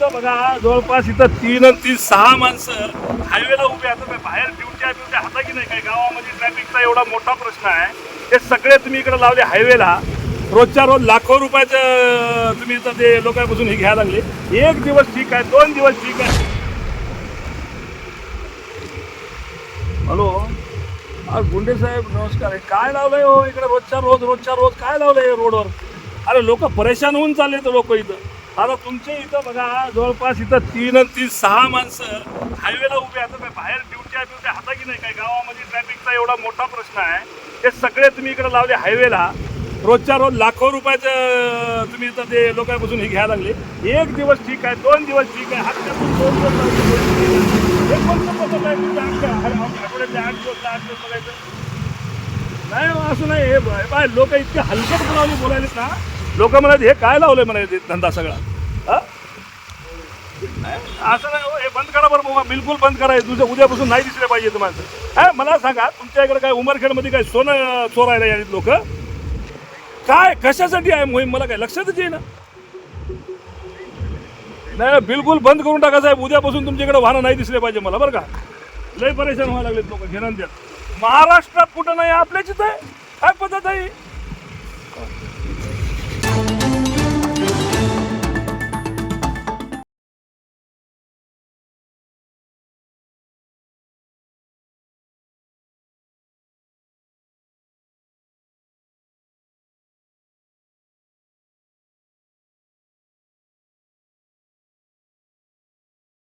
इथं बघा जवळपास इथं 3 आणि 3 6 माणसं हायवेला उभे आहेत. बाहेर ड्युट्या हाता की नाही काय गावामध्ये ट्रॅफिकचा एवढा मोठा प्रश्न आहे. ते सगळे तुम्ही इकडे लावले हायवेला. रोजच्या रोज लाखो रुपयाचं तुम्ही इथं ते लोकांपासून हे घ्यायला लागले. एक दिवस ठीक आहे, 2 दिवस ठीक आहे. हॅलो गुंडे साहेब नमस्कार. काय लावलंय हो इकडे रोजच्या रोज काय लावलंय रोडवर? अरे लोक परेशान होऊन चालले तर लोक इथं. आता तुमच्या इथं बघा जवळपास इथं 3 आणि 3 6 माणसं हायवेला उभे आहेत. बाहेर ड्युट्या हाता की नाही काय गावामध्ये ट्रॅफिकचा एवढा मोठा प्रश्न आहे. ते सगळे तुम्ही इकडे लावले हायवेला. रोजच्या रोज लाखो रुपयाचं तुम्ही इथं ते लोकांपासून हे घ्यायला लागले. एक दिवस ठीक आहे, 2 दिवस ठीक आहे, हप्त्यातून 2 दिवस हे कोणतं पद्धत आहे तुमच्या आठवड्यातले 8 दिवस बघायचं नाही हो, असं नाही. हे बाय लोक इतके हलकट बोलायलेत ना. लोक म्हणाले हे काय लावलंय म्हणाले धंदा सगळा. असं नाही हो, हे बंद करा बरं बाबा, बिलकुल बंद करा. तुझं उद्यापासून नाही दिसले पाहिजे तुम्हाला. मला सांगा तुमच्या इकडे काय उमरखेडमध्ये काय सोनं चोरायला यायला लोक? काय कशासाठी आहे मोहीम मला काय लक्षातच येईना. नाही बिलकुल बंद करून टाका साहेब. उद्यापासून तुमच्याकडे वाहनं नाही दिसले पाहिजे मला बरं का. लय परेशान व्हायला लागलेत लोक घेणं द्या. महाराष्ट्रात कुठं नाही, आपल्याच आहे. काय पद्धत आहे?